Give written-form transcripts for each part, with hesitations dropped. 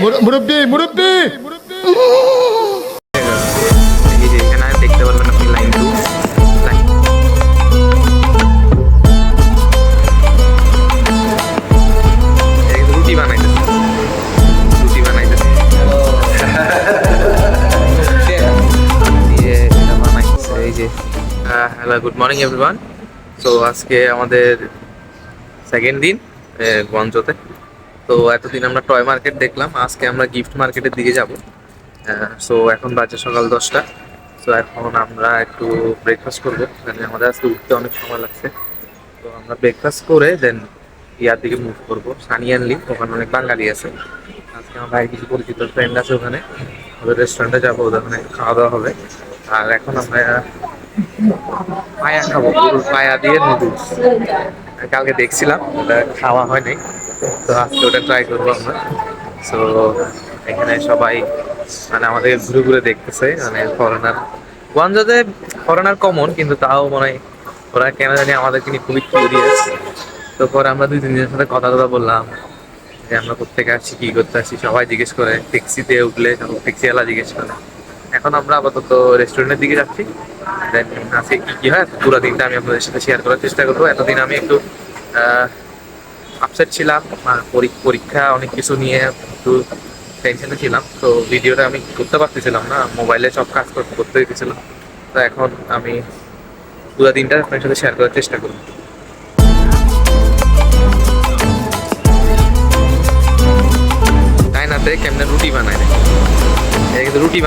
মুরব্বি মুরব্বি এই যে এখানে দেখতে পারবেন আপনি লাইন 2 রুটি বানাইতেছে এই যে hello good morning everyone. So আজকে আমাদের সেকেন্ড দিন গঞ্জতে। তো এতদিন আমরা টয় মার্কেট দেখলাম, আজকে আমরা গিফট মার্কেটের দিকে যাব। সো এখন বাজে সকাল 10টা। সো এখন আমরা একটু ব্রেকফাস্ট করবো, মানে আমাদের আজকে উঠতে অনেক সময় লাগছে। তো আমরা ব্রেকফাস্ট করে দেন ইয়ার দিকে মুভ করবো, সানিয়ানলি। ওখানে অনেক বাঙালি আছে। আজকে আমার ভাই কিছু পরিচিত ফ্রেন্ড আছে ওখানে, ওদের রেস্টুরেন্টে যাবো, ওখানে খাওয়া দাওয়া হবে। আর এখন আমরা পায়া খাবো, গরুর পায়া দিয়ে নুডলস। কালকে দেখছিলাম, ওটা খাওয়া হয়নি, তো আজকে ওটা ট্রাই করবো আমরা। সো এখানে সবাই মানে আমাদের ঘুরে ঘুরে দেখতেছে, মানে ফরেনার। গঞ্জতে ফরেনার কমন, কিন্তু তাও মনে হয় ওরা কেন জানি আমাদেরকে নিয়ে খুবই কিউরিয়াস। তো পরে আমরা 2-3 জনের সাথে কথা বললাম যে আমরা কোথেকে আসছি, কি করতে আসছি। সবাই জিজ্ঞেস করে, ট্যাক্সিতে উঠলে ট্যাক্সিওয়ালা জিজ্ঞেস করে। এখন আমরা আপাতত রেস্টুরেন্টের দিকে যাচ্ছি। দেন আজকে কি হয় পুরো দিনটা আমি আপনাদের সাথে শেয়ার করার চেষ্টা করবো। এতদিন আমি একটু আপসেট ছিলাম, পরীক্ষা অনেক কিছু নিয়ে একটু টেনশনে ছিলাম। তো ভিডিওটা আমি করতে পারতেছিলাম না, মোবাইলে সব কাজ করতে দিতেছিলাম। তো এখন আমি পুরো দিনটা আপনার সাথে শেয়ার করার চেষ্টা করবো। চায়নাতে কেমনে রুটি বানায়, কিন্তু রুটি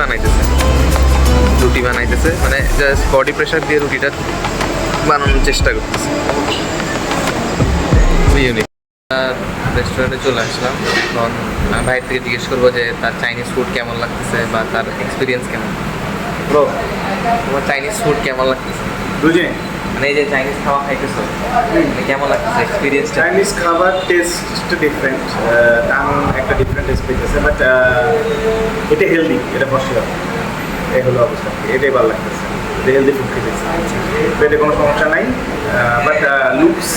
বানাইতেছে মানে জাস্ট বডি প্রেশার দিয়ে রুটিটা বানানোর চেষ্টা করতেছে। রেস্টুরেন্টে চলে আসলাম। এখন ভাইয়ের থেকে জিজ্ঞেস করবো যে তার চাইনিজ ফুড কেমন লাগতেছে বা তার এক্সপিরিয়েন্স কেমন। ব্রো, তোমার চাইনিজ ফুড কেমন লাগতেছে? বুঝে মানে এই যে চাইনিজ খাওয়া খাইতেছো, কেমন লাগতেছে এক্সপিরিয়েন্স? চাইনিজ খাবার টেস্ট ডিফারেন্ট, টান একটা ডিফারেন্ট এক্সপিরিয়েন্স আছে, বাট এটা হেলদি, এটা পসিবল। এই হলো অবস্থা, এটাই ভালো লাগতেছে, এটা হেলদি ফুড খেতেছি, পেটে কোনো সমস্যা নাই। বাট লুকস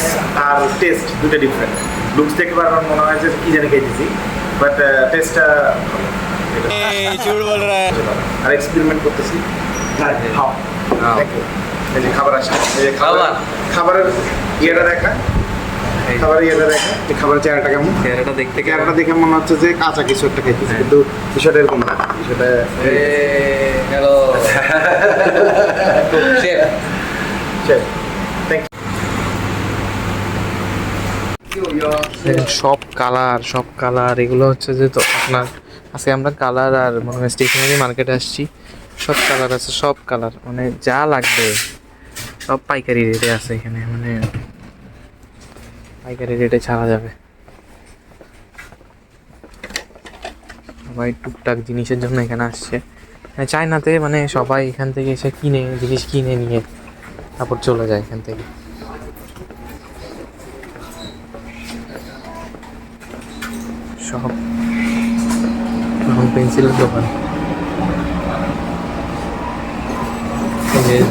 আর টেস্ট দুটো ডিফারেন্ট। লুকস দেখে আমার মনে হয় যে কী জানি খেয়েছি, বাট টেস্টটা আর এক্সপেরিমেন্ট করতেছি। এই যে খাবার আসে, এই যে খাবারের ইয়েটা দেখা, খাবারের চেহারাটা কেমন, চেহারাটা দেখে মনে হচ্ছে যে কাঁচা কিছু একটা খাইতেছে, কিন্তু বিষয়টা এরকম না। বিষয়টা হ্যালো সব কালার এগুলো হচ্ছে যে, তো আপনার আজকে আমরা কালার আর মনে হয় স্টেশনারি মার্কেটে আসছি। সব কালার আছে, সব কালার, মানে যা লাগবে সব পাইকারি রেটে আছে এখানে, মানে পাইকারি রেটে ছাড়া যাবে। সবাই টুকটাক জিনিসের জন্য এখানে আসছে। চায়নাতে মানে সবাই এখান থেকে এসে জিনিস কিনে নিয়ে তারপর চলে যায় এখান থেকে। সব রং পেন্সিলের দোকান,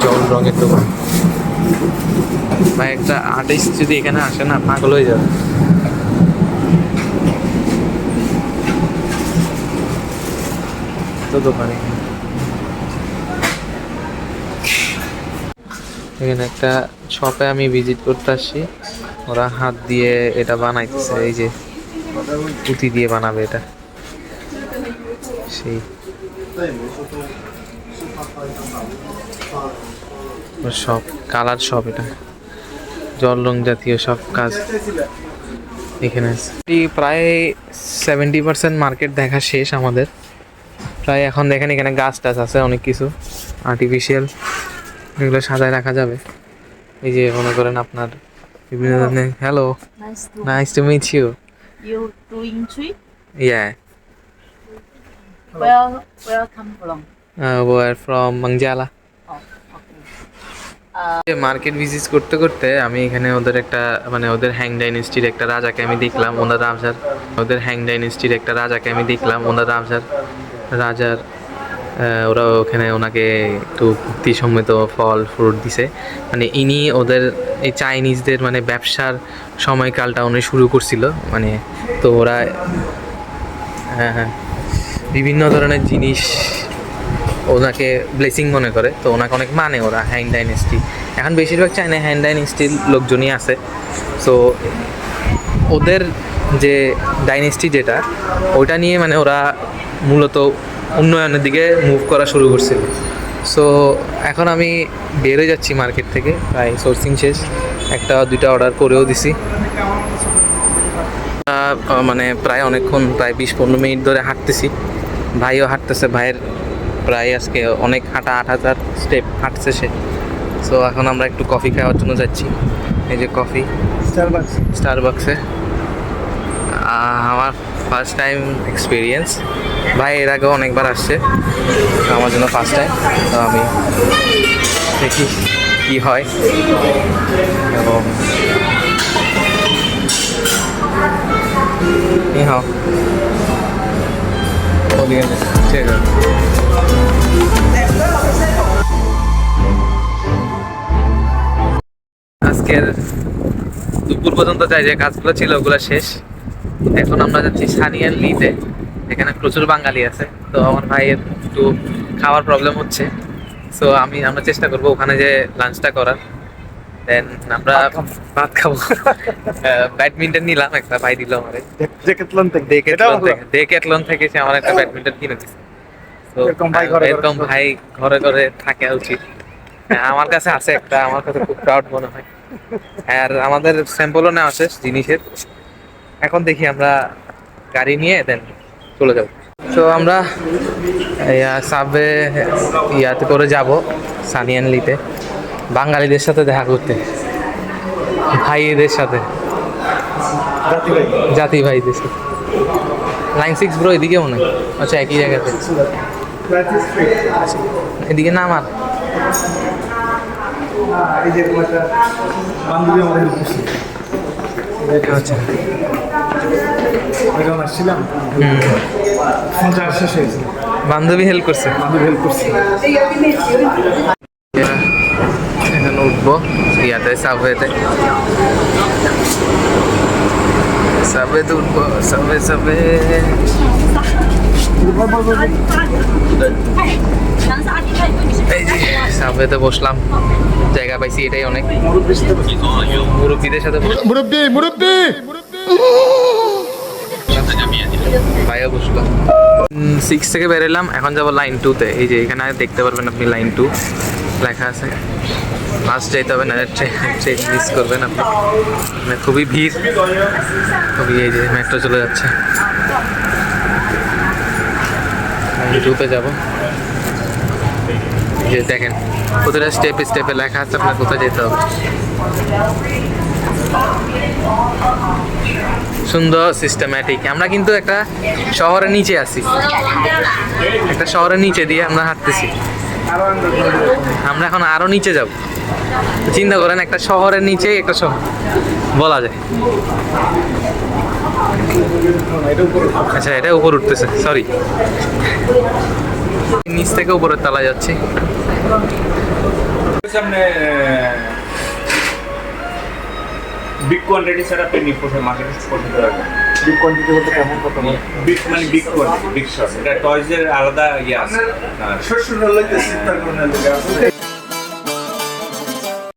জল রঙের দোকান। ভাই একটা আর্টিস্ট যদি এখানে আসে না, পাগল হয়ে যাবে। তো দোকানে এখানে একটা শপে আমি ভিজিট করতে আসছি। ওরা হাত দিয়ে এটা বানাইতেছে, এই যে পুঁতি দিয়ে বানাবে এটা, সেই সব কালার, সব এটা জল রং জাতীয় সব কাজ এখানে আছে। প্রায় 70% মার্কেট দেখা শেষ আমাদের প্রায়। এখন দেখেন এখানে গাছ টাছ আছে, অনেক কিছু আর্টিফিশিয়াল, এগুলো সাজায় রাখা যাবে। এই যে মনে করেন আপনার বিভিন্ন ধরনের। Hello, nice to meet you. You doing trip? Yeah. Where come from? We're from Mangjala. Oh, okay. Market visit করতে করতে আমি এখানে ওদের একটা মানে ওদের হ্যাং ডাইনেস্টির একটা রাজাকে আমি দেখলাম। রাজার ওরা ওখানে ওনাকে একটু ভক্তি সম্মিত ফল ফ্রুট দিছে। মানে ইনি ওদের এই চাইনিজদের মানে ব্যবসার সময়কালটা উনি শুরু করছিল, মানে তো ওরা হ্যাঁ হ্যাঁ বিভিন্ন ধরনের জিনিস ওনাকে ব্লেসিং মনে করে, তো ওনাকে অনেক মানে ওরা হ্যান ডাইনেস্টি। এখন বেশিরভাগ চায়না হ্যান ডাইনেস্টির লোকজনই আছে। সো ওদের যে ডাইনেস্টি যেটা ওইটা নিয়ে মানে ওরা মূলত উন্নয়নের দিকে মুভ করা শুরু করছিল। সো এখন আমি বেরোয় যাচ্ছি মার্কেট থেকে, প্রায় সোর্সিং শেষ, একটা দুইটা অর্ডার করেও দিছি। মানে প্রায় অনেকক্ষণ, প্রায় 20-15 মিনিট ধরে হাঁটতেছি, ভাইও হাঁটতেছে, ভাইয়ের প্রায় আজকে অনেক হাঁটা, 8,000 স্টেপ হাঁটছে সে। সো এখন আমরা একটু কফি খাওয়ার জন্য যাচ্ছি। এই যে কফি স্টারবাক্সে, আমার ফার্স্ট টাইম এক্সপিরিয়েন্স। ভাই এর আগেও অনেকবার আসছে, আমার জন্য ফার্স্ট টাইম। তো আমি দেখি কী হয়। এবং你好，我连这个。আজকের দুপুর পর্যন্ত যাই যে কাজগুলো ছিল ওগুলো শেষ। এখন আমরা যাচ্ছি সানিয়ান লিতে, এখানে প্রচুর বাঙালি আছে। তো আমার ভাইয়ের একটু খাওয়ার প্রবলেম হচ্ছে, সো আমরা চেষ্টা করবো ওখানে যে লাঞ্চটা করার। দেন আমরা ভাত খাবো। ব্যাডমিন্টন নিলাম একটা, ভাই দিল আমারে ডেকেথলন থেকে সে আমার একটা ব্যাডমিন্টন কিনে দিচ্ছে। তো এরকম ভাই ঘরে ঘরে থাকা উচিত। আমার কাছে আছে একটা, আমার কাছে খুব প্রাউড মনে হয়। আর আমাদের স্যাম্পলও নেওয়া শেষ জিনিসের, এখন দেখি আমরা গাড়ি নিয়ে দেন চলে যাব। তো আমরা সাবওয়ে ইয়াতে করে যাব সানিয়ান লিতে, বাঙালিদের সাথে দেখা করতে, ভাইদের সাথে, জাতি ভাইদের সাথে। লাইন 6 ব্রো এদিকে মনে হয়, আচ্ছা একই জায়গাতে, এদিকে না আমার আচ্ছা বান্ধবী হেল্প করছে। এখন উঠবো ইয়াতে সাবওয়েতে উঠবো, সাবওয়ে এই যে সাবওয়েতে বসলাম, জায়গা পাইছি, এটাই অনেক। মুরব্বীদের সাথে মুরব্বী ভাইয়া বসলাম। 6 থেকে বেরোলাম, এখন যাবো লাইন 2-তে। এই যে এখানে দেখতে পারবেন আপনি লাইন 2 লেখা আছে। ফার্স্ট যাইতে হবে না, ট্রেন মিস করবেন আপনি, মানে খুবই ভিড়, খুবই। এই যে মেট্রো চলে যাচ্ছে, লাইন 2-তে যাবো। যে দেখেন প্রতিটা স্টেপে স্টেপে লেখা আছে আপনার কোথায় যেতে হবে। সুন্দর সিস্টেম্যাটিক। আমরা কিন্তু একটা শহরের নিচে আছি, একটা শহরের নিচে দিয়ে আমরা হাঁটতেছি। আমরা এখন আরো নিচে যাব। চিন্তা করেন একটা শহরের নিচে একটা শহর বলা যায়। আচ্ছা এটা উপর উঠতেছে, সরি, নিচ থেকে উপরের তলায় যাচ্ছি। हमने बिग क्वांटिटी সেট আপ নিয়ে প্রথমে মার্কেটে করতে হবে। বিগ কোয়ান্টিটি বলতে কেমন কত? বিগ মানে বিগ কোয়ান্টিটি, বিগ শট। এটা টয়জের আলাদা ইয়ে আছে। শ্বশুর হলে তো চিন্তা করুন।